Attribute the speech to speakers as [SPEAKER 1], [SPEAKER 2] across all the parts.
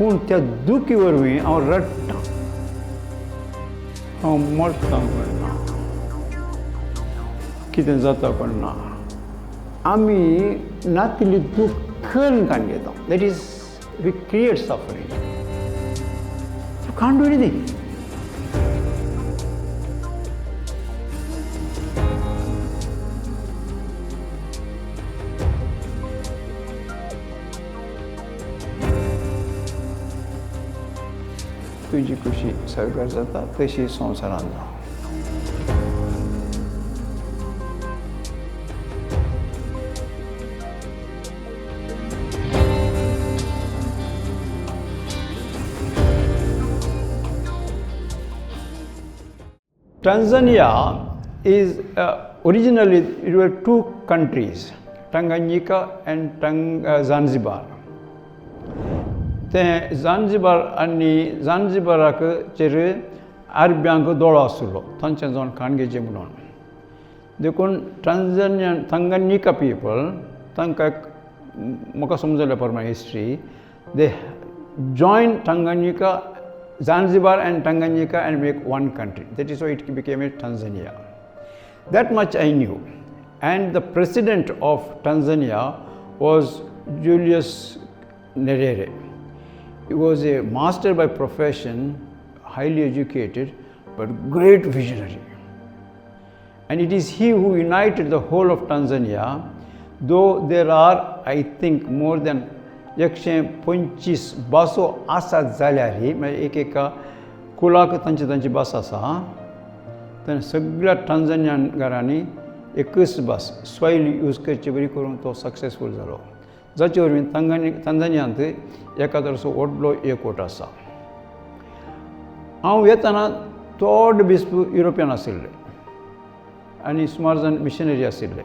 [SPEAKER 1] पूण त्या दुखी वरवीं हांव रडटां, हांव मरतां कळना, कितें जाता कळना. आमी नातिली दुख्खन काण घेता. That is we create suffering. You can't do anything. तुजी खुशी सरकार जाता तशी संवसारांत जावं. Tanzania is originally it were two countries, Tanganyika and Zanzibar. ते Zanzibar आनी Zanzibarak चेर अरब्यांक दोळो आसलो, तांचे जावन खाणगेचे म्हणून. देखून Tanganyika people, तांकां म्हाका समजल्या प्रमाणे history, they joined Tanganyika, Zanzibar and Tanganyika and make one country. That is why it became a Tanzania. That much I knew. And the president of Tanzania was Julius Nyerere. He was a master by profession, highly educated, but great visionary. And it is he who united the whole of Tanzania, though there are, I think, more than 125 बासो आसात जाल्यारय, म्हणजे एकेका कुलाक तांची भास आसा. तेन्ना सगळ्या टांझानियन घरांनी एकच भास सॉयल यूज करचे बरी करून तो सक्सेसफूल जालो. जाचे वरवीं टांझानियांत एकादरचो व्हडलो एकवट आसा. हांव येताना चड बिस्प युरोपियन आशिल्ले आनी सुमार जाण मिशनरी आशिल्ले.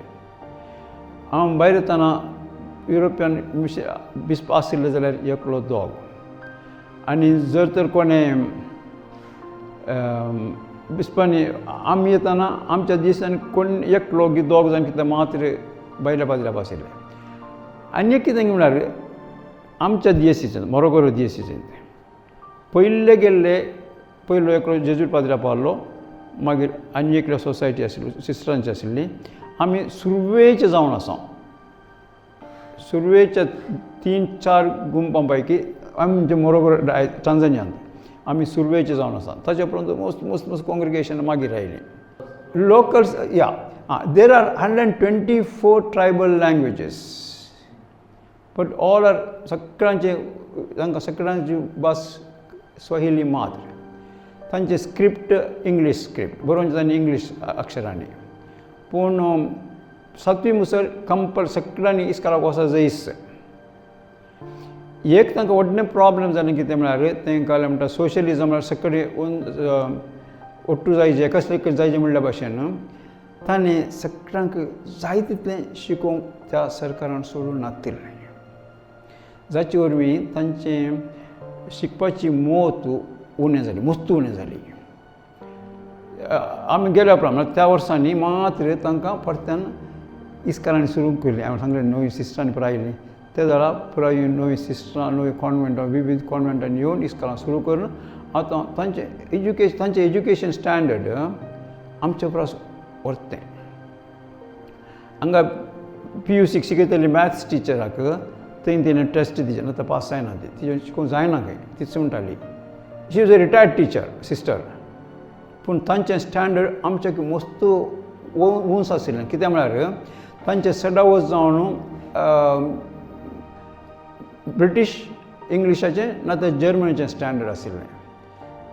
[SPEAKER 1] हांव भायर येताना युरोपियन बिस्प आशिल्ले जाल्यार एकलो दोग. आनी जर तर कोणें बिस्पांनी आमी येताना आमच्या दिसांनी कोण एकलो दोग जाण कितें मात्र भायल्या बाजराप आशिल्ले. आनी एक कितें म्हळ्यार आमच्या दिएसीच्यान मोरगांव दिएसीच्यान पयले गेल्ले पयलो एकलो जेजूट पाद्र्या पावलो. मागीर आनी एकल्या सोसायटी आशिल्ली सिस्टरांची आशिल्ली. आमी सुरवेचे जावन आसा. सुरवेच्या 3-4 गुंपां पैकी आमचे मोरगांव टांझानियांत आमी सुरवेचे जावन आसा. ताचे उपरांत मस्त कॉंग्रिगेशन मागीर आयली. Locals there are 124 tribal languages, but all are सगळ्यांचे तांकां सगळ्यांची भास स्वाहिली मात्र. तांचे स्क्रिप्ट इंग्लीश स्क्रिप्ट बरोवचे तांणी इंग्लीश अक्षरांनी. पूण 7वी मुसर कंपल सगळ्यांनी इस्कॉलाक वचूंक जायच. एक तांकां व्हडलें प्रॉब्लेम जालें कितें म्हळ्यार तांकां म्हणटा सोशलिजम म्हळ्यार सगळे ओट्टू जायचे कसले जायचे म्हणल्या भाशेन ताणें सगळ्यांक जाय तितलें शिकोवंक त्या सरकारान सोडून नातिल्लें. जाचे वरवीं तांचें शिकपाची मोत उणें जाली, मस्त उणें जाली. आमी गेल्या उपरांत त्या वर्सांनी मात्र तांकां परत्यान इस्कॉलांनी सुरू केली. हांवें सांगलें नवी सिस्टरांनी पुराय आयलीं. ते जाला पुराय नवी सिस्टरां नवी कॉन्वेंटां विविध कॉन्वेंटांनी येवन इस्कॉलां सुरू करून आतां तांचें एज्युकेशन स्टँडर्ड आमच्या परस व्हरतें. हांगा PUC शिकयताली मॅथ्स टिचराक तेणें टेस्ट दिवचें आतां पास जायना ती तिजें शिकोवंक जायना खंय तीच म्हणटाली. She was a retired teacher sister. पूण तांचें स्टँडर्ड आमच्या मस्त उंच आशिल्लें. कित्याक म्हळ्यार तांचें सडावत जावन ब्रिटीश इंग्लिशाचें ना तर जर्मनीचें स्टँडर्ड आशिल्लें.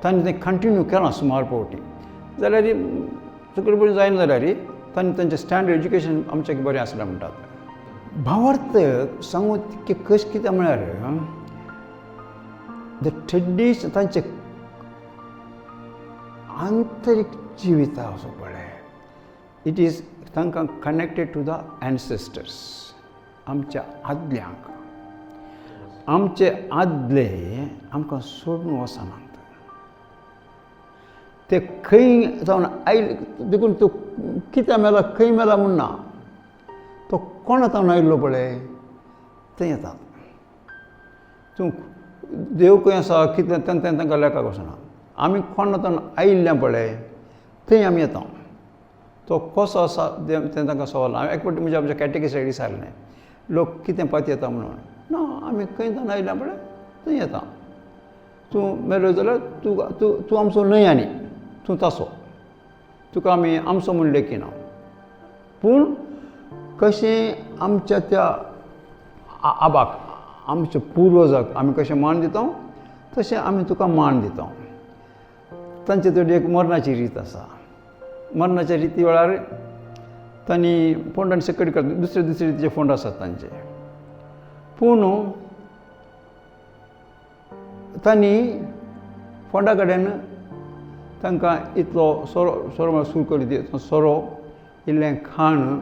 [SPEAKER 1] तांणी तें कंटिन्यू केलां सुमार फावटी. जाल्यार सगळें बरें जायना जाल्यार तांणी तांचें स्टँडर्ड एज्युकेशन आमचें बरें आसलें म्हणटात. भावार्थ सांगूं की कशें कितें म्हळ्यार द ट्रेडिशन तांचें आंतरीक जिविता असो पळय. इट इज तांकां कनेक्टेड टू द एन्सेस्टर्स. आमच्या आदल्यांक आमचे आदले आमकां सोडून वचनात. ते खंय जावन आयले देखून तो कित्याक मेला खंय मेला म्हूण ना. तो कोणा जावन आयिल्लो पळय थंय येतात. तूं देव खंय आसा कितें तांकां लेखा वचना आमी खोणातून आयिल्ल्या पळय थंय आमी येता तो कसो आसा तें तांकां सवाल हांवें एक फावटी म्हणजे आमच्या कॅटेकिस्टाक विचारलें लोक कितें पात येता म्हणून ना आमी खंयच्यान आयिल्ल्या पळय थंय येता तूं मेलो जाल्यार तूं आमचो न्हय आनी तूं तासो तुका आमी आमचो म्हूण लेखी ना पूण कशें आमच्या त्या आबाक आमच्या पुर्वजाक आमी कशें मान दिता तशें आमी तुका मान दिता तांचे कडेन एक मरणाची रीत आसा मरणाच्या रिती वेळार तांणी फोंडान सकयल करता दुसरे रितीचे फोंड आसात तांचे पूण तांणी फोंडा कडेन तांकां इतलो सोरो सूर करी सोरो इल्लें खाण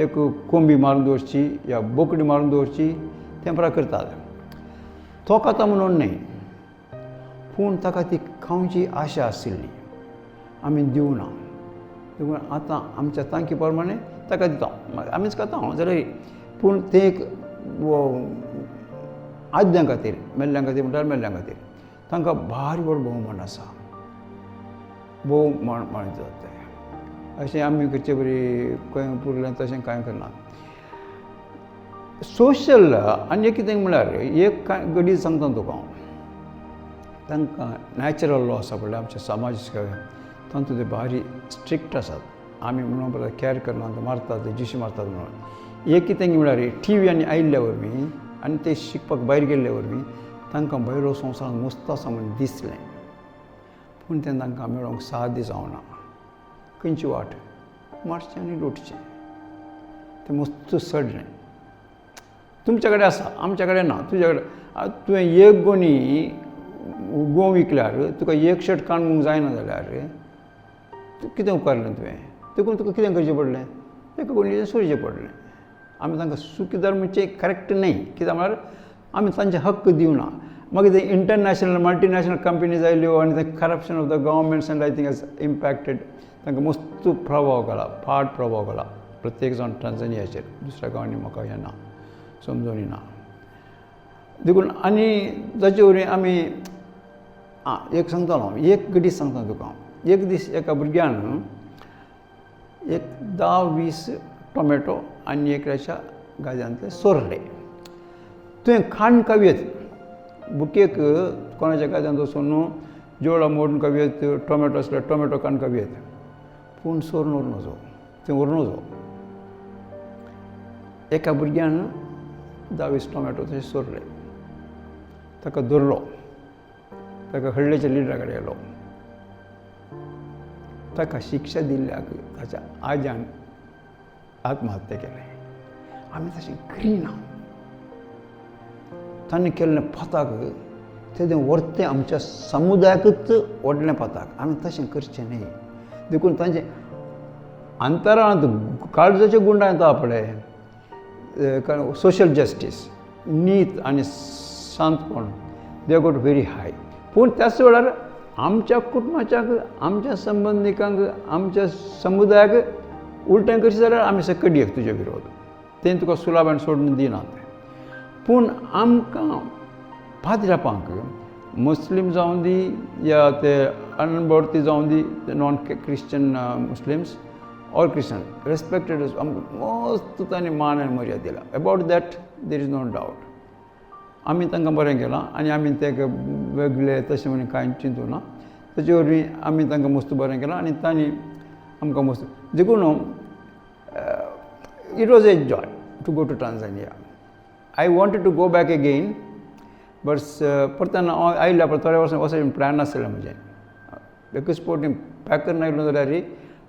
[SPEAKER 1] एक कोंबी मारून दवरची या बोकडी मारून दवरची तें करतात तो खाता म्हणून न्हय पूण ताका ती खावची आशा आशिल्ली आमी दिवना देखून आतां आमच्या तांकी प्रमाणे ताका दिता आमीच खाता जाल्यार पूण तें एक आद्यां खातीर मेल्ल्यां खातीर म्हणल्यार मेल्ल्यां खातीर तांकां भारी व्हड भोवमान आसा भोव माण जाता अशें आमी करचे बरी खंय पुरलें तशें कांय करना सोशल आनी एक कितें म्हळ्यार एक गडी सांगता तुका हांव तांकां नॅचरल लॉ आसा पळय आमच्या समाज तातूंत ते भारी स्ट्रिक्ट आसात आमी म्हणून पळय कॅर करना मारतात जिशी मारतात म्हणून एक कितें म्हळ्यार टी व्ही आनी आयिल्ल्या वरवीं आनी ते शिकपाक भायर गेल्ल्या वरवीं तांकां भायलो संवसार मस्त आसा म्हूण दिसलें पूण तें तांकां मेळोंक साद जावना खंयची वाट मारचें आनी लुटचें तें मस्त सडलें तुमचे कडेन आसा आमचे कडेन ना तुज्या कडेन तुवें एक गोणी गोव विकल्यार तुका एक शर्ट काणूंक जायना जाल्यार कितें उपकारलें तुवें देखून तुका कितें करचें पडलें एका गोणीचें सोडचें पडलें आमी तांकां चुकीदार म्हणचे करेक्ट न्हय कित्याक म्हळ्यार आमी तांचे हक्क दिवना मागीर ते इंटरनॅशनल मल्टीनॅशनल कंपनीज आयल्यो आनी ते corruption of the governments end I think has impacted तांकां मस्त प्रभाव घाला फाट प्रभाव घाला प्रत्येक जाण टांझानियाचेर दुसऱ्या गांवांनी म्हाका हें ना समजून ना देखून आनी ताचे वरवीं आमी एक सांगतालो एक गडीत सांगता तुका एक दीस एका भुरग्यान एक 10-20 टोमॅटो आनी एक रेशा गाजरांतले सोरले तुवें खाण कावयत बुकेक कोणाच्या गाजरांत वचून जोळा मोडून कावयत टोमॅटो आसल्यार टोमॅटो काण कावयत पूण सोरून व्हरून वचो थंय व्हरून वचो एका भुरग्यान 10-20 टोमॅटो तशें सोरले ताका धरलो ताका हळ्ळेच्या लिडरा कडेन गेलो ताका शिक्षा दिल्ल्याक ताच्या आज्यान आत्महत्या केलें आमी तशें करिना ताणें केल्लें पताक तें व्हरतें आमच्या समुदायाकूच व्हडलें पताक आमी तशें करचें न्हय देखून तांचें अंतराळांत काळजाचे गुंडां येता पळय सोशल जस्टीस नीत आनी शांतपण दे गॉट व्हेरी हाय पूण त्याच वेळार आमच्या कुटुंबाच्याक आमच्या संबंधिकांक आमच्या समुदायाक उलटें करचें जाल्यार आमी सकयल एक तुजे विरोध तें तुका सुलाभान सोडून दिनात पूण आमकां फात रावपाक मुस्लीम जावं दी या ते अनबॉर्ती जावं the non Christian Muslims or Christian respected मस्त तांणी मान आनी मर्यादा दिला about that there is no doubt आमी तांकां बरें केलां आनी आमी तेका वेगळे तशें म्हणून कांय चिंतू ना ताचे वरवीं आमी तांकां मस्त बरें केलां आनी तांणी आमकां मस्त देखून it was a joy to go to Tanzania I wanted to go back again but परतना आयिल्ल्या पळय थोड्या वर्सां वचपाचें प्लॅन नासलें म्हजें एकूच फावटी पॅक करना आयलो जाल्यार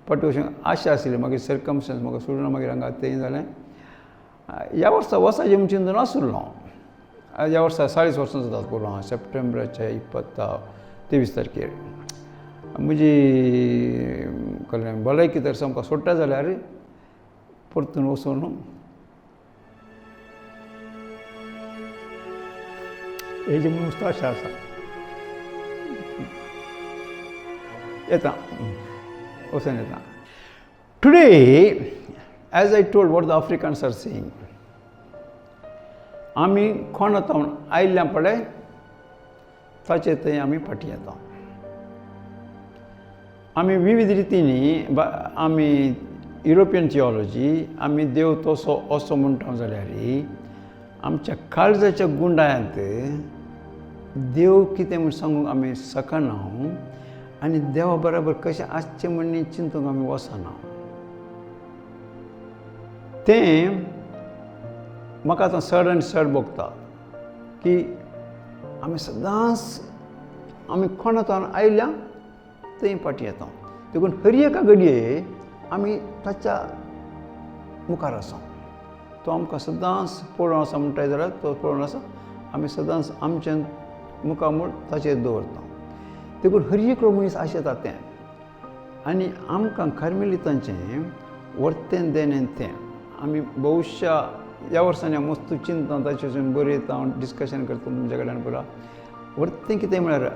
[SPEAKER 1] फाटी वचूंक आशा आशिल्ली मागीर सर्कमस्टन्स म्हाका सोडून मागीर हांगा तें जालें ह्या वर्सा वचाचें म्हूण चिंतून नासलो हांव ह्या वर्सा 40 वर्सां जातात पळोवन हांव सप्टेंबराच्या 23 तारखेर म्हजी कळ्ळें भलायकी तर सामको सोडटा जाल्यार परतून वचून हेजी मस्त आशा आसा येता वचून येता today as I told what the Africans are saying आमी कोण आतां आयिल्ल्या पळय ताचे थंय आमी फाटीं येता. आमी विविध रितींनी आमी युरोपियन थियोलॉजी आमी देव तसो असो म्हणटा जाल्यार आमच्या काळजाच्या गुंडायांत देव कितें म्हूण सांगूंक आमी शकना आनी देवा बरोबर कशें आसचें म्हणून चिंतूंक आमी वचना. तें म्हाका आतां चड आनी चड भोगता की आमी सदांच आमी कोणातून आयल्या थंय फाटीं येता. देखून हर एका घडये आमी ताच्या मुखार आसा. तो आमकां सदांच पळोवन आसा म्हणटाय जाल्यार तो पळोवन आसा. आमी सदांच आमचें मुखामूळ ताचेर दवरता. देखून हर एकलो मनीस आशेता तें. आनी आमकां कार्मेलितांचें वर्तें देणें तें आमी भविश्या ह्या वर्सांनी हांव मस्त चिंतता ताचे वचून बरयता हांव डिस्कशन करता तुमच्या कडेन बरा. वर्तें कितें म्हळ्यार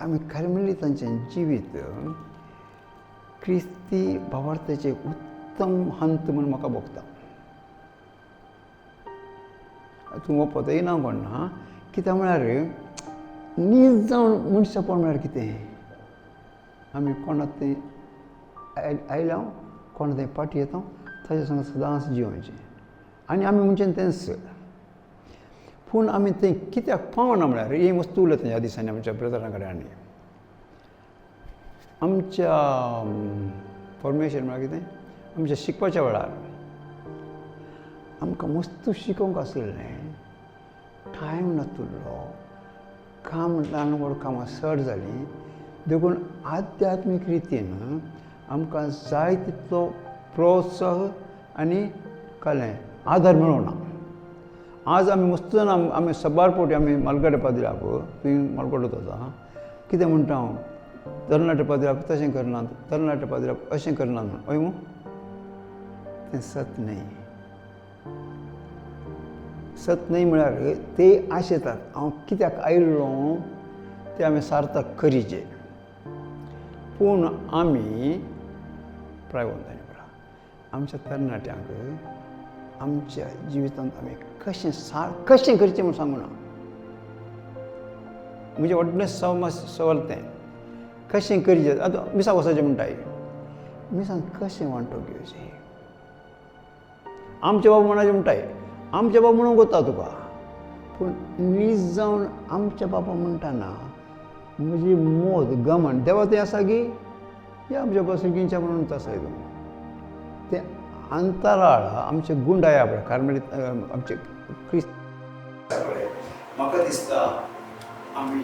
[SPEAKER 1] आमी कार्मेलितांचें जिवीत क्रिस्ती भावार्थाचें उत्तम हंत म्हूण म्हाका भोगता. तूं ओपता येना कोणना कित्याक म्हळ्यार नीज जावन मनशापण म्हळ्यार कितें. आमी कोणा थंय आयल्या कोणा थंय फाटीं येता ताचे संग सदांच जिवोवचें. आनी आमी म्हणचें तेंच. पूण आमी थंय कित्याक पावना म्हळ्यार ही वस्तू उलयता ह्या दिसांनी आमच्या ब्रदरां कडेन. आनी आमच्या फॉर्मेशन म्हळ्यार कितें आमच्या शिकपाच्या वेळार आमकां मस्त शिकोवंक आसलें. टायम नासलो. काम ल्हान व्हड कामां चड जालीं. देखून आध्यात्मीक रितीन आमकां जाय तितलो प्रोत्साह आनी कळ्ळें आदार मेळोना. आज आमी मस्त जाण आमी सबार फावटी आमी मालगडे पाद्र्याक तुवें मालगडो आसा कितें म्हणटा हांव तरणाटे पाद्र्याक तशें करनात तरणाटे पाद्र्याक अशें करनात म्हूण. हय मू तें सत न्हय. सत न्हय म्हळ्यार ते आशेतात हांव कित्याक आयिल्लो तें आमी सार्थक करीचें. पूण आमी प्रायवंतांनी बरा आमच्या तरणाट्यांक आमच्या जिवितांत आमी कशें करचें म्हूण सांगूना. म्हणजे व्हडलें सवाल तें कशें करचें. आतां मिसाक वचचें म्हणटाय मिसान कशें वांटो घेवचें. आमचे बाबा म्हणाचें म्हणटाय आमचे बाबा म्हणून कोत्ता तुका. पूण नीज जावन आमच्या बाबा म्हणटाना म्हजी मोद गमण देवा तें आसा की हे आमच्या बसकेच्या म्हणून आसा. तें अंतराळ आमचे गुंडाया पळय कार्मेलीत आमचे क्रिस्त म्हाका दिसता आमी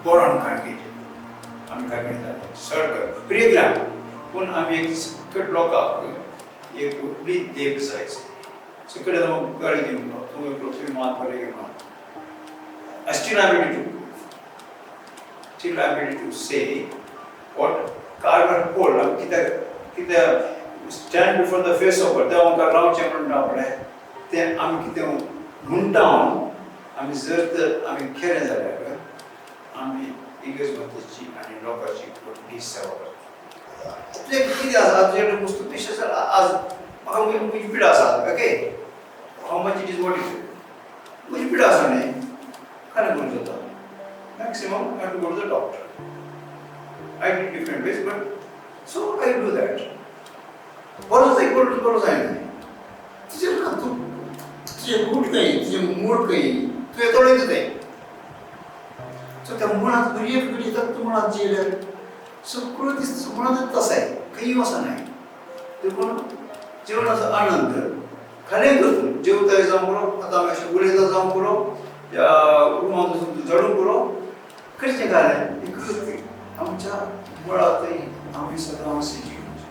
[SPEAKER 1] बरोन कार्मेलीत आमी कार्मेलीत चड प्रियग्राम. पूण आमी एक सकट लोकांक एक व्हडली देख जाय. सकट गाडी घेवन तुमी मात बरें घेवन Still I'm ready to say what Carmel told. कितें stand before the face of God. तें आमकां रावचें म्हणटा आपणें तें आमी कितें म्हणटा आमी जर तर आमी केलें जाल्यार आमी इगर्जेची आनी लोकांची व्हडली सेवा करता. तुजें कितें आसा तुजे वस्तू पेश आसा आज म्हाका म्हजी पिडा आसा. Okay how much it is what is म्हजी पिडा आसा न्ही काय करूं जाता. Maximum I have to go to the doctor. I did different ways, but so I do that. बरोच जायना. तुजें ना तुजें मूड खंय तुजें मूड खंय तुवें तोडयता तें. सो त्या मुळांत घडये घडये तू मुळांत जियेल्यार सगळो दीस मुळांत तसाय खंय वचना नाही. देखून जेवणाचो आनंद खरें करता. जेवताय जावं पुरो आतां आमी अशें उलयता जावं पुरो या रुमांत वचून जडून पुरो करचें कारण आमच्या मुळांतय आमी सदांच जिवचें.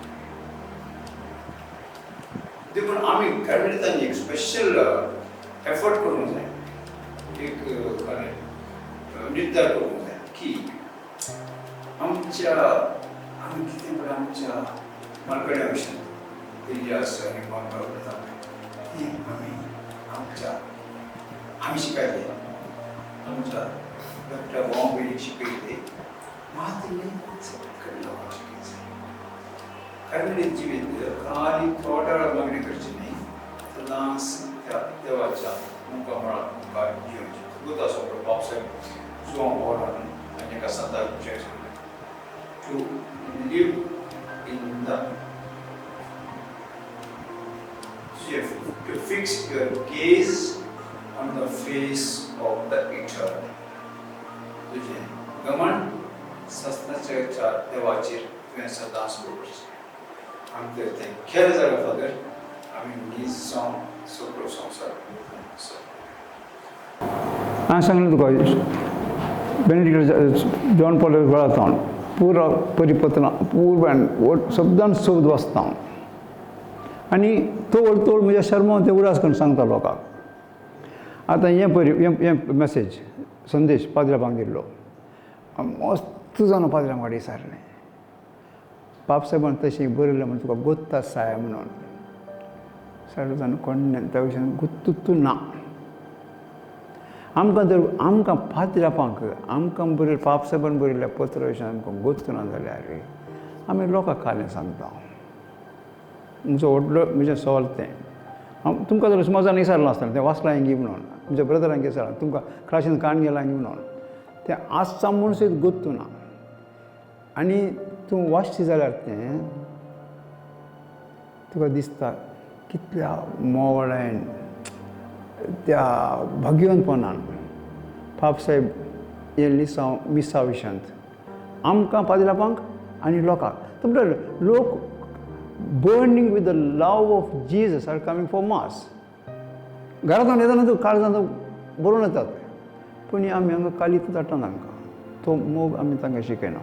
[SPEAKER 1] देखून आमी कार्मेलितांनी एक स्पेशल एफर्ट करूंक जाय. एक निर्धार करूंक जाय की आमच्या आमी कितें पळय आमच्या मालगड्या भशेन इलियास आनी मांगलोर आमी आमच्या आमी शिकयले आमच्या डॉक्टर बॉम्बे शिकयले मातयेन सकट लोकांक शिकयलें. कार्मेलीत जिवीत खाली थोड्या वेळा लग्न करचें न्ही सदांच त्या देवाच्या मुखामळा मुखार जिवचे गुतासोबत पावसाळ्यात सुवां ओरान आनी एका संताक to live in the to fix your gaze on the face of the eternal. तुझे गमन सस्ताच्या देवाचेर तुवें सदांच दवरचें. आमी तर तें केलें जाल्यार फादर आमी नीज जावन सगळो संवसार हांवें सांगलें तुका बेनिडिक्ट जॉन पॉल वेळार पुरो परिपत्र पूर्वान शब्दान शब्द वाचता आनी तोड म्हज्या शर्मांत तें उरास करून सांगता लोकांक. आतां हें मॅसेज संदेश पाद्र्यापांक दिल्लो मस्त जावन पाद्र्यां गाडी सारलें. पाप साहेबान तशें बरयलें म्हण तुका गोत्ता साय म्हणून सारकें जावन कोण त्या विशयान गुत्तूच ना. आमकां जर आमकां पाद्र्यापांक आमकां बरयलें पाप साहेबान बरयल्या पत्रा विशयान आमकां गोत्त ना जाल्यार आमी लोकांक कालें सांगता. म्हजो व्हडलो म्हजें सवाल तें हांव तुमकां जर समाजान विचारलें आसतलें तें वाचलां हिंगी म्हणून तुमच्या ब्रदरांक विचारलें तुमकां क्लासीन काण गेलां हिंगी म्हणून तें आजचा म्हूण सुद्दां गोत्तू ना. आनी तूं वाचशीं जाल्यार तें तुका दिसता कितल्या मोवळ्यान त्या भाग्यवंतपणान पाप साहेब हें लिसांव मिसा विशयांत आमकां पाद्र्यापांक आनी लोकांक म्हणल्यार लोक burning with the love of Jesus are coming for mass. घरांतून येताना तूं काळजांत बरोवन येतात पूण आमी हांगा कालीत धाडटाना आमकां तो मोग आमी तांकां शिकयना.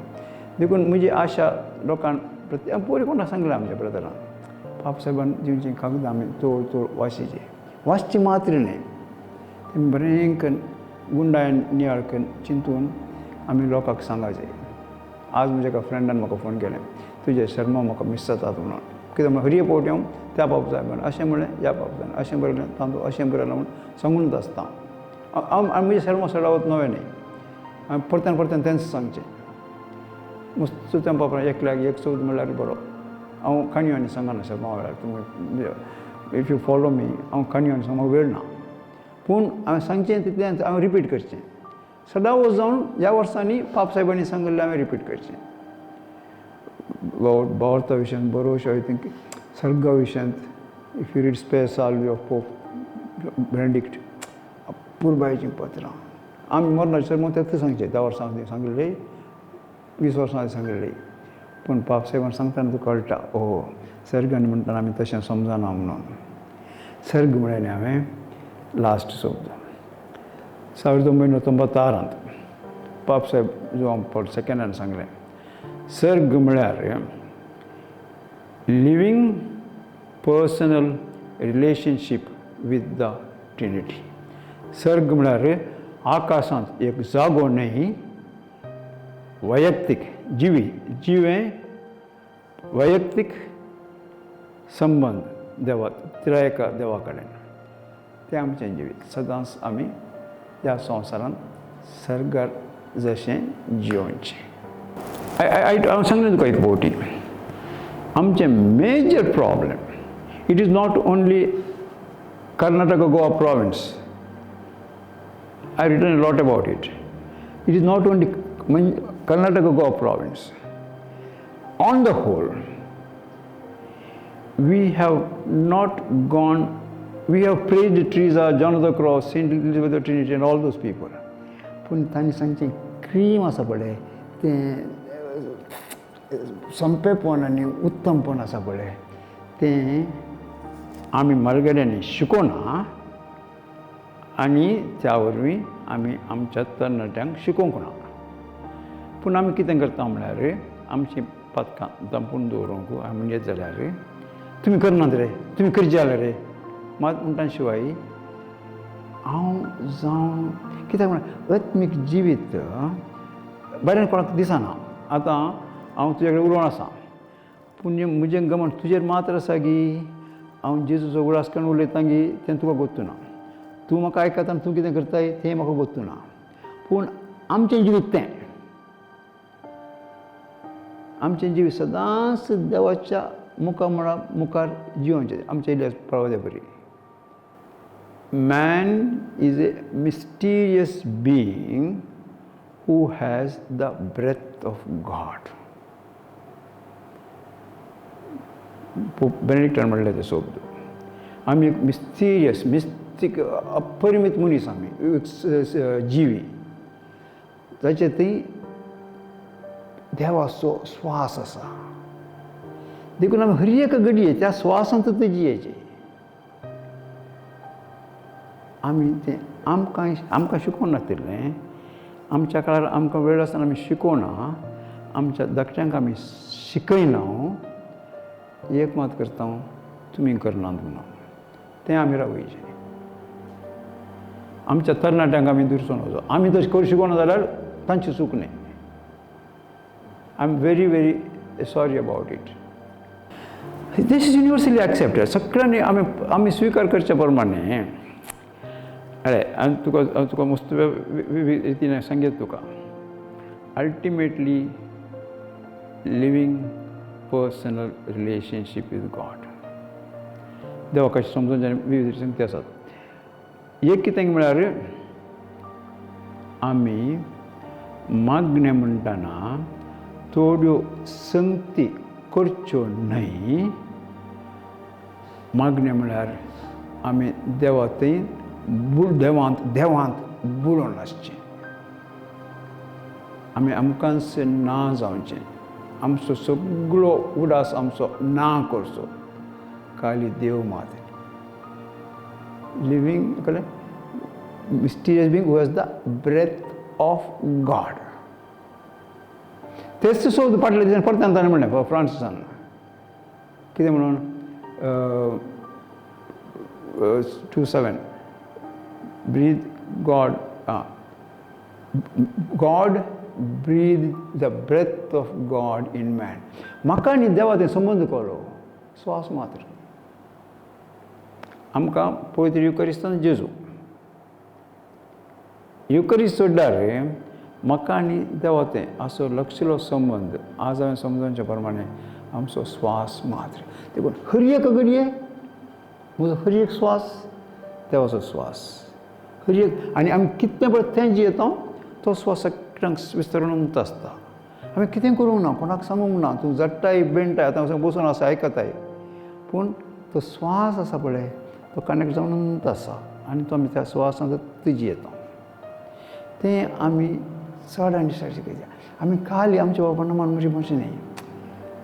[SPEAKER 1] देखून म्हजी आशा लोकांक प्रत्येक पयलीं कोणाक सांगलें आमच्या ब्रदरान पाप साहेबान जीवची कागदां आमी चोड वाचीची वाचची मात्र न्ही तें बरें करून गुंडायन नियाळ करून चिंतून आमी लोकांक सांगचें. आज म्हज्या एका फ्रेंडान म्हाका फोन केलें तुजे शर्मा म्हाका मिस जातात म्हणून कित्याक म्हाका हरिये पोवट येवं त्या पाप जाय म्हणून अशें म्हणलें ह्या पाप जाय अशें बरयलें तांदूळ अशें बरयलें म्हणून सांगूनच आसता. हांव म्हजे शर्मा सडावत नवें न्ही हांवें परत्यान तेंच सांगचें. मस्त त्या पापा एकल्याक एक चवथ म्हणल्यार बरो. हांव काणयो आनी सांगना शर्मा वेळार तुमी इफ यू फॉलो मी हांव काणयो आनी सांग म्हाका वेळ ना पूण हांवें सांगचें तितलें हांवें रिपीट करचें. सदांच जावन ह्या वर्सांनी पाप साहेबांनी सांगिल्लें हांवें रिपीट करचें. भावार्था विशयांत बरोवश्यो आय थिंक सर्गा विशयांत if you read Spe Salvi of Pope Benedict पुरबायचीं पत्रां आमी मरनाचें मग तेच सांगचें 10 वर्सां आदी सांगिल्ली 20 वर्सां आदी सांगिल्ली पूण पाप साहेबान सांगतना तुका कळटा ओ सर्गांनी म्हणटाना आमी तशें समजना म्हणून. सर्ग म्हणलें हांवें लास्ट शब्द 1996 पाप साहेब जॉन पॉल सेकंडान सांगलें सर्ग म्हळ्यार living personal relationship with the Trinity. सर्ग म्हळ्यार आकाशांत एक जागो न्ही वैयक्तीक जिवें वैयक्तीक संबंद देवा त्रयेका देवा कडेन तें आमचें जिवीत सदांच आमी ह्या संवसारांत सर्गार जशें जियोवचें. हांव सांगलें तुका एक फावटी आमचें major problem it is not only Karnataka Goa province. I written a lot about it. It is not only Karnataka Goa province. On the whole, we have not gone, we have praised Teresa, John of the Cross, Saint Elizabeth of the Trinity and all those people. पूण तांणी सांगचें cream आसा पळय तें सोंपेपण आनी उत्तमपण आसा पळय तें आमी मार्गेड्यांनी शिकोवना आनी त्या वरवीं आमी आमच्या तरणाट्यांक शिकोवंक ना. पूण आमी कितें करता म्हळ्यार आमचीं पथकां दंपून दवरूंक आमी म्हणत जाल्यार तुमी करनात रे तुमी करचें जाल्यार रे मात म्हणटा शिवाय हांव जावन कित्याक म्हळ्यार आत्मीक जिवीत बरें कोणाक दिसना. आतां हांव तुजे कडेन उलोवन आसा पूण म्हजें गमन तुजेर मात्र आसा गी हांव जेजूचो उलास करून उलयतां गी तें तुका गोत्तू ना. तूं म्हाका आयकता आनी तूं कितें करताय तें म्हाका गोत्तू ना. पूण आमचें जिवीत तें आमचें जिवीत सदांच देवाच्या मुखार जियोवचें. आमचें इलियास प्रवादे बरी man is a mysterious being who has the breath of God. Pope बेनेडिक्टान म्हणले ते शब्द. आम्ही एक मिस्टिरियस मिस्टिक अपरिमित मनीस आम्ही जिवी ताचे ती देवाचो श्वास आसा देखून आमी हर एक घडये त्या श्वासांत ते जियेचे. आमी ते आमकां शिकोवन नासतिल्लें. आमच्या काळार आमकां वेळ आसतना आमी शिकोवना. आमच्या धाकट्यांक आमी शिकयना. एक मात करता तुमी करनात म्हणून तें आमी रावयचें. आमच्या तरणाट्यांक आमी दुरसोन वचो. आमी तशें करून शिकोना जाल्यार तांची चूक न्ही. I am very very sorry about it. This is universally accepted. सगळ्यांनी आमी स्विकार करचे प्रमाणे हांवें तुका मस्त रितीन सांगीत तुका ultimately living personal relationship with God. देवा कशें समजून विविध संगती आसात. एक कितें म्हळ्यार आमी मागणें म्हणटना थोड्यो संगती करच्यो न्हय. मागणें म्हळ्यार आमी देवा थंय देवांत बुडोवन आसचें. आमी आमकांच ना जावचें. आमचो सगळो उडास आमचो ना करचो खाली देव मात. लिवींग कळ्ळें mysterious being who has the breath of God. तेच शब्द फाटल्या दिसान परत्यान ताणें म्हणलें फ्रांसिसान कितें म्हणून 2:7 breathe God breathed the breath of God in man. म्हाका आनी देवा ते संबंध कळ्ळो श्वास मात्र. आमकां पवित्र युकरिस्तान जेजू युकरिस्त सोडल्यार म्हाका आनी देवा तें असो लक्षलो संबंध आज हांवें समजोवचे प्रमाणे आमचो श्वास मात्र. देखून हर एक घडये म्हजो हर एक श्वास देवाचो श्वास हर एक. आनी आमी कितें पळय तें जियेता तो श्वास सगळ्यांक विस्तरणूच आसता. आमी कितें करूंक ना कोणाक सांगूंक ना. तूं जट्टाय बेंटाय आतां बसून आसा आयकताय पूण तो श्वास आसा पळय तो कनेक्ट जावनूच आसा आनी तो आमी त्या श्वासान ती जियेता. तें आमी चड आनी चड शिकयता. आमी खाली आमच्या बाबा मान म्हजें अशें न्ही.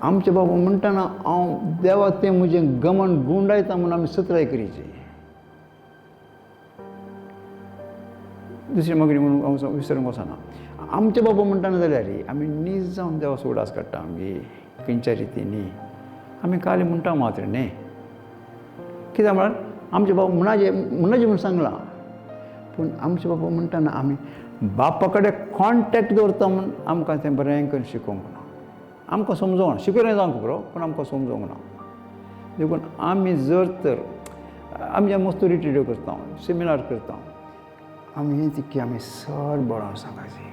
[SPEAKER 1] आमचे बाबा म्हणटाना हांव देवा तें म्हजें गमन गुंडायता म्हणून आमी सत्राय करीचे. दुसरी मागणी म्हणून हांव विसरूंक वचना. आमचे बाबा म्हणटाना जाल्यार आमी नीज जावन देवाचो उडास काडटा आमगे खंयच्या रितींनी. आमी खाली म्हणटा मात्र न्ही. कित्याक म्हळ्यार आमचे बाबा म्हणचे म्हणून सांगलां पूण आमचे बाबा म्हणटाना आमी बापा कडेन कॉन्टेक्ट दवरता म्हणून आमकां तें बरें करून शिकोवंक ना. आमकां समजोवंक ना. शिकयलें जावंक पुरो पूण आमकां समजोवंक ना. देखून आमी जर तर आमी मस्त रिट्रीट करता सेमिनार करता आमी हें तिकी आमी चड बळावन सांगपाचें.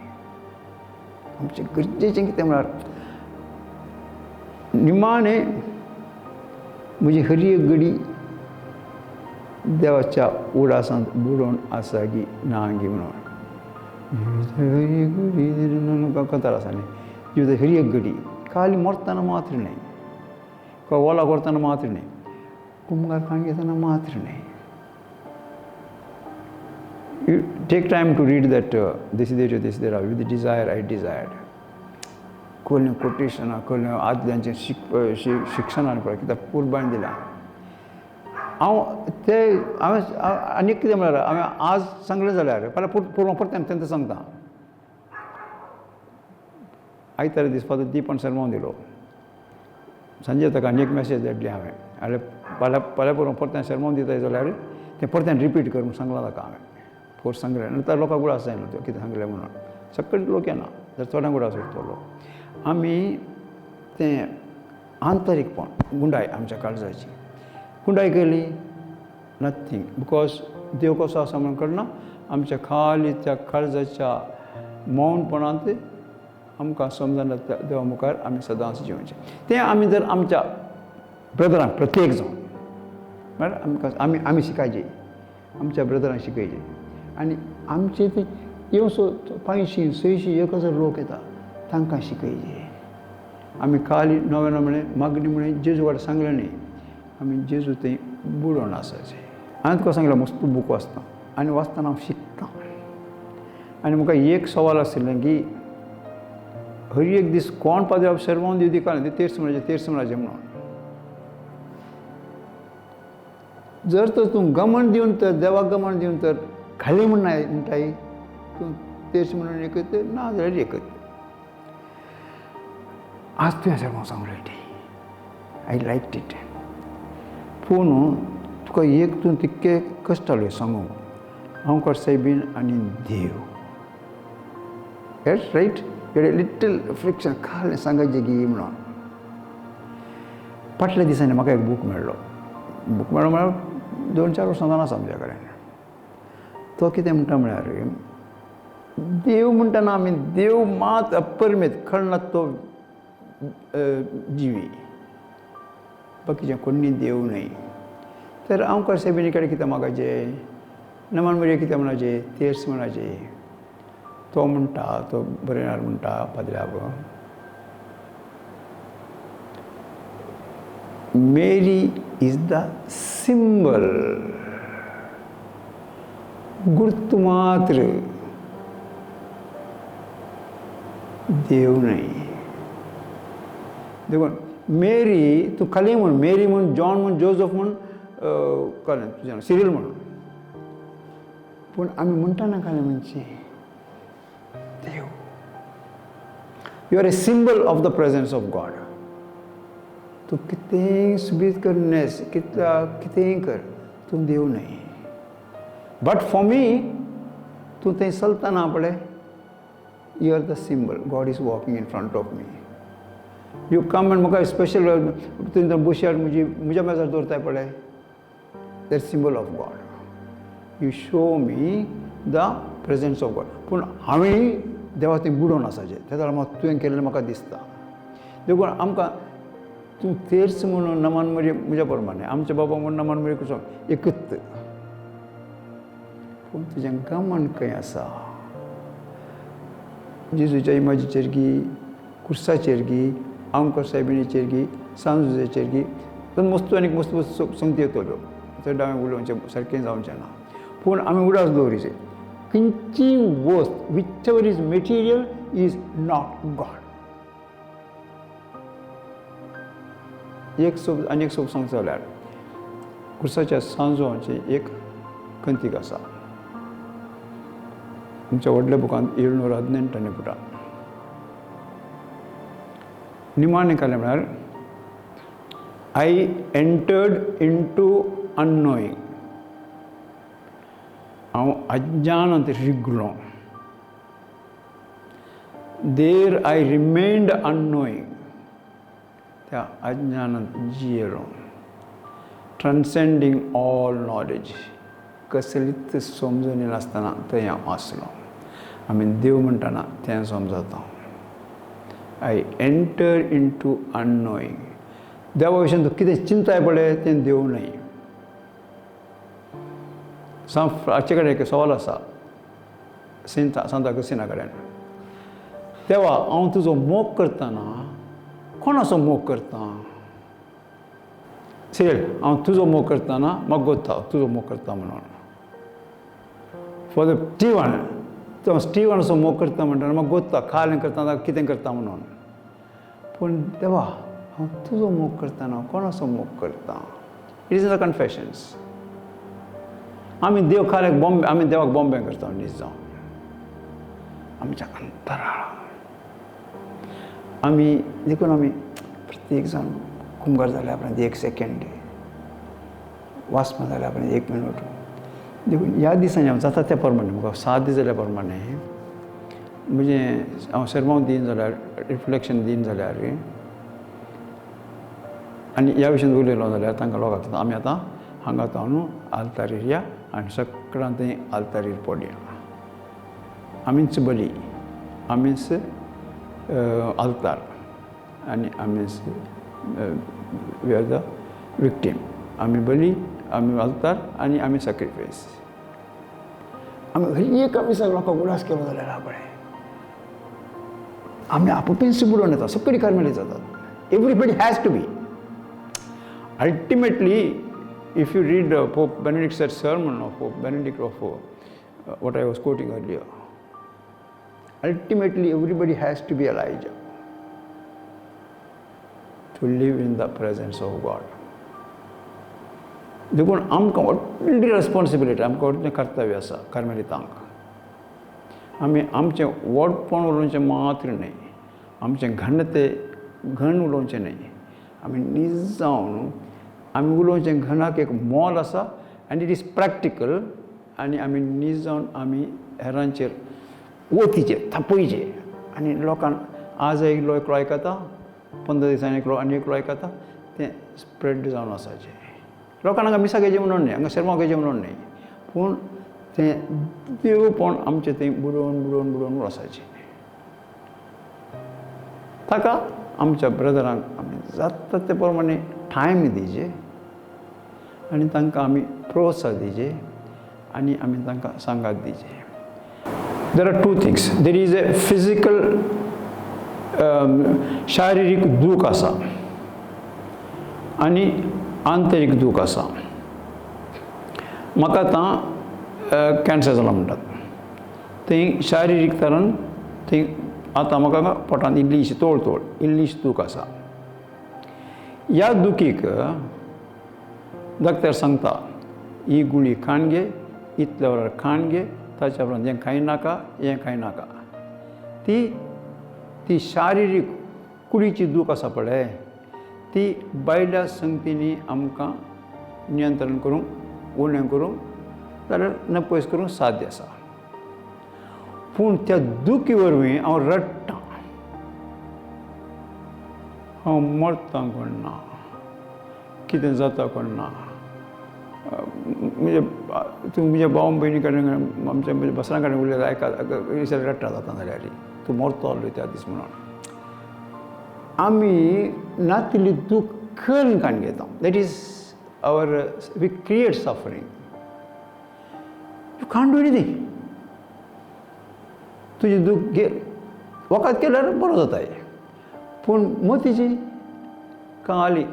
[SPEAKER 1] आमचें गरजेचें कितें म्हळ्यार निमाणें म्हजी हर एक घडी देवाच्या उडासांत बुडोवन आसा गी ना गी म्हणून कथार आसा न्ही. जिवित हर एक घडी खाली मरतना मात्र न्ही ओला करतना मात्र न्ही कुंभार खाण घेतना मात्र न्ही. You take time to read that Desidera with the desire I desired. कसलें कोटेशनां कसलें आदल्यांचें शिक्षणान पळय कित्याक पुरबाण दिलां. हांवें आनी कितें म्हळ्यार हांवें आज सांगलें जाल्यार फाल्यां परत्यान तेंच सांगता. आयतार दीस फादर दीपण सरमोन दिलो सांजे ताका आनी एक मॅसेज धाडली हांवें जाल्यार फाल्यां परत्यान सरमोन दिताय जाल्यार तें परत्यान रिपीट कर म्हूण सांगलां ताका हांवें. फोर्स सांगलें आनी तर लोकांक उडास जायना तो कितें सांगलें म्हणून. सकयल लोक येना जर चोडांक उडास उरतलो. आमी तें आंतरीकपण गुंडाय आमच्या काळजाची गुंडाय केली नथींग बिकॉज देव कसो आसा म्हणून कळना. आमच्या खाली त्या काळजाच्या मौनपणांत आमकां समजना देवा मुखार आमी सदांच जिवचें. तें आमी जर आमच्या ब्रदरांक प्रत्येक जावन म्हळ्यार आमकां आमी शिकायचें आमच्या ब्रदरांक शिकयचे आनी आमचे ते येवन सो 500 600 1000 लोक येतात तांकां शिकयचे आमी खाली नव्यानं म्हळें मागणी म्हळें जेजू वाट सांगलें न्ही आमी जेजू थंय बुडोवन आसाचे हांवें तुका सांगलें मस्त बूक वाचता आनी वाचतना हांव शिकतां आनी म्हाका एक सवाल आशिल्लें की हर एक दीस कोण पाद्री सर्वांक दिवदी काळें ते तेर्स म्हणाचें म्हणून जर तर तूं गमण दिवन तर देवाक गमण दिवन तर खाली म्हणटाय तूं तेर्स म्हणून एकत ना जाल्यार एकत आज तुवें सर्वांक सांगलें आय लायक इट पूण तुका एक तूं तितके कश्टाल्यो सांगू हांव करसाय बीन आनी देव at right a little friction खालें सांगायचें गी म्हणून फाटल्या दिसांनी म्हाका एक बूक मेळ्ळो म्हळ्यार 2-4 वर्सां जावन आसा म्हज्या कडेन तो कितें म्हणटा म्हळ्यार देव म्हणटना आमी देव मात अपरिमीत खळनात तो जिवी बाकीचें कोणी देव न्हय तर हांव करसेबिनी कडेन कितें मागचें नमान म्हणजे कितें म्हणचें तेर्स म्हणचें तो म्हणटा तो बरें म्हणटा पाद्र्याक मेरी इज द सिंबल गुर्तु मात्र देव न्हय देखून मेरी तूं खाली म्हण मेरी म्हण जॉन म्हण जोझफ म्हण कळ्ळें तुजें सिरील म्हणून पूण आमी म्हणटाना खालें म्हणचें देव you are a symbol of the presence of God तूं कितेंय सुबीत कर नेस कितेंय कर तूं देव न्हय बट फॉर मी तूं थंय चलतना पळय you are the symbol God is walking in front of me you come and म्हाका स्पेशल तुवें बुशयार म्हज्या मेजार दवरताय पळय that symbol of God you show me the presence of God पूण हांवें देवा थंय बुडोवन आसाचें तें म्हाका तुवें केल्लें म्हाका दिसता देखून आमकां तूं तेर्स म्हणून नमान म्हज्या प्रमाणे आमचे बाबा म्हणून नमान मरी कसो एकच पूण तुजें गमन खंय आसा जेजूच्या इमाजीचेर गी कुर्साचेर गी आमकां सायबिणीचेर गी सांजुचेर गी तर मस्त आनीक मस्त संगती येतल्यो थंय डावें उलोवचें सारकें जावचें ना पूण आमी उडास दवरचें खंयची वस्त which ever is material is not God एक सोब आनी एक सोब सांगचो जाल्यार कुर्साच्या सांजोची एक कंतीक आसा आमच्या व्हडल्या बुकांत 718 पुटा निमाणें कालें म्हळ्यार आय एंटर्ड इनटू अननोईंग हांव अज्ञानांत रिगलो देर आय रिमेन्ड अननोईंग त्या अज्ञानांत जियेलो ट्रान्सेंडींग ऑल नॉलेज कसलीच समजून नासतना थंय हांव आसलो आमी देव म्हणटना तें समजता आय एंटर इनटू अननोईंग देवा विशीं तूं कितें चिंताय पळय तें देव न्हय हाचे कडेन एक सवाल आसा सांता कसिना कडेन देवा हांव तुजो मोग करतना कोणाचो मोग करता सिरियल हांव तुजो मोग करतना म्हाका गोत्ता तुजो मोग करता म्हणून फॉर द स्टीवन तो स्टीवनाचो मोग करता म्हणटा म्हाका गोत्ता खालें करता कितें करता म्हणून पूण देवा हांव तुजो मोग करतना कोणाचो मोग करता इट इज द कन्फेशन्स आमी देव खाल्याक बॉम्बे आमी देवाक बॉम्बे करता न्हीज जावन आमच्या अंतराळा आमी देखून आमी प्रत्येक जाण कुंभार जाल्या उपरांत 1 सेकंड वास्मा जाल्या उपरांत 1 मिनट देखून ह्या दिसांनी हांव जाता त्या प्रमाणे म्हाका 7 दीस जाल्या प्रमाणे म्हणजे हांव सर्वांक दिन जाल्यार रिफ्लेक्शन दिन जाल्यार आनी ह्या विशयान उलयलो जाल्यार तांकां लोकांक आमी आतां हांगा तो न्हू आल्तारीर या आनी सकाळां थंय आल्तारीर पडया आमीच बली आमीच आल्तार आनी आमीच वी आर द विक्टीम आमी बली आमी altar आनी आमी sacrifice. आमी एक आमी सगळो उलास केलो जाल्यार आपणे आमी आपुपीस बुडोवन येता सगळीं कार्मेलीट जातात. Everybody has to be. Ultimately, if you read Pope Benedict's sermon of Pope Benedict of what I was quoting earlier, ultimately everybody has to be Elijah to live in the presence of God. देखून आमकां व्हडली responsibility आमकां व्हडलें कर्तव्य आसा कार्मेलितांक. आमी आमचें वोडपण उलोवचें मात्र न्ही, आमचें घन उलोवचें न्ही, आमी नीज जावन आमी उलोवचें घनाक एक मोल आसा आनी इट इज प्रॅक्टिकल. आनी आमी नीज जावन आमी हेरांचेर वतीचें थापयचें आनी लोकांक आज एकलो एकलो आयकता, 15 दिसांनी एकलो आनी एकलो आयकता, तें स्प्रेड जावन वचाचें. लोकांक हांगा मिसागेचें म्हणून न्ही, हांगा शर्मागेचें म्हणून न्ही, पूण तें देवपण आमचें थंय बुडोवन बुडोवन बुडोवन वचाचें. ताका आमच्या ब्रदरांक आमी जाता ते प्रमाणे टायम दिवचे आनी तांकां आमी प्रोत्साह दिवचे आनी आमी तांकां सांगात दिवचे. There are two things. There is a physical शारिरीक दूख आसा आनी आंतरीक दूख आसा. म्हाका आतां कॅन्सर जाला म्हणटात, थंय शारिरीक तरान थंय आतां म्हाका पोटांत इल्लीशी इल्लीशी दूख आसा. ह्या दुखीक डॉक्टर सांगता ही गुळी खावन घे, इतल्या वरार खावन घे, ताच्या उपरांत हें खाय नाका हें खाय नाका. ती शारिरीक कुडीची दूख आसा पळय, ती बायल्या संगतींनी आमकां नियंत्रण करूंक उणें करूंक जाल्यार नपयस करूंक साध्य आसा. पूण त्या दुखी वरवीं हांव रडटां, हांव मरतां कळना, कितें जाता कळना. म्हणजे तूं म्हज्या भाव भयणी कडेन आमच्या बसरां कडेन उलयता आयकात रडटा जाता जाल्यार तूं मरतलो त्या दीस म्हणून. आमी नातिल्ली दूख खण काण घेता. That is our we create suffering. You can't do anything. तुजी दूख घे वखद केल्यार बरो जाताय, पूण मतीची काली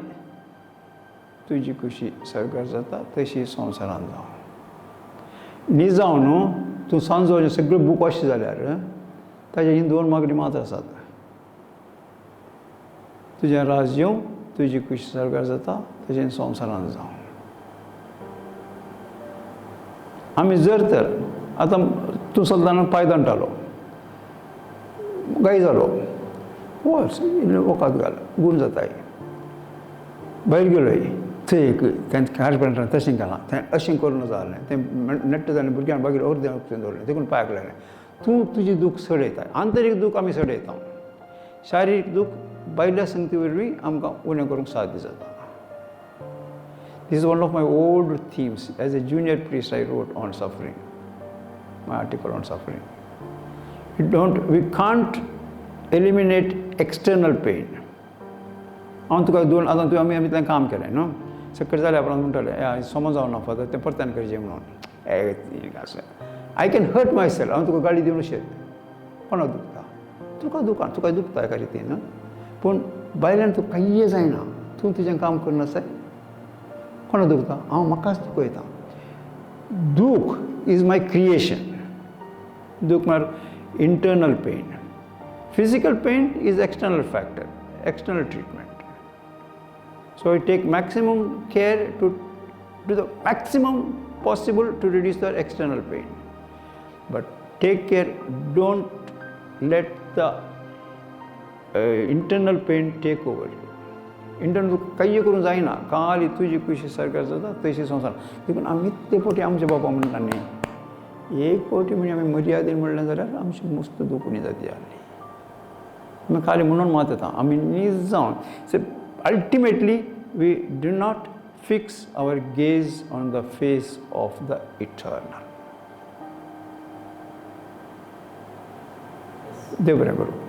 [SPEAKER 1] तुजी कशी सरकार जाता तशी संवसारांत जावं न्ही जावन न्हू. तूं सांजो सगळें बूक अशें जाल्यार ताजे ही 2 मागणी मात आसात. तुजें राज येवं, तुजी कशी सरकार जाता तशें संवसारांत जावं. आमी जर तर आतां तूं सल्लान पांय दांटालो, गाय जालो, वच वखद घाल, गूण जाताय. भायर गेलोय थंय तें कार्पेंटरान तशें केलां, तें अशें करून जालें, तें नट्ट जालें, भुरग्यांक मागीर अर्दें उपसून दवरलें, देखून पांयाक लागलें. तूं तुजी दूख सडयता. आंतरीक दूख आमी सडयता, शारिरीक दूख बायल्या संगती वरवीं आमकां उणें करूंक साध्य जाता. This is one of my old themes. As a junior priest, I wrote on suffering, my article on suffering. We can't eliminate external pain. हांव तुका दोन आतां तूं आमी तें काम केलें न्हू, सकयल जाल्या उपरांत म्हणटलें समज जावं नाका तें परत्यान करचें म्हणून. I can hurt myself. हांव तुका गाडी दिवन अशें कोणाक दुखता, तुका दुखता एका रितीन, पूण बायल्यान तूं कांय जायना, तूं तुजें काम करनासताय, कोणाक दुखता, हांव म्हाकाच दुखयता. दूख इज माय क्रिएशन. दूख म्हळ्यार internal pain. Physical pain is external factor, external treatment. So I take maximum care to do the maximum possible to reduce the external pain. But take care, don't let the internal pain take over you. Internal काही करून जायना, खाली तुजी कशी सरकार जाता तशी संवसार. देखून आमी ते पोटी आमचे बाबा म्हणटा न्ही, एक पोटी म्हणजे आमी मर्यादेन म्हणलें जाल्यार आमची मस्त दुखणी जाती आसली. आमी खाली म्हणून मात येता, आमी नीज जावन. So ultimately we do not fix our gaze on the face of the eternal. देव बरें करूं.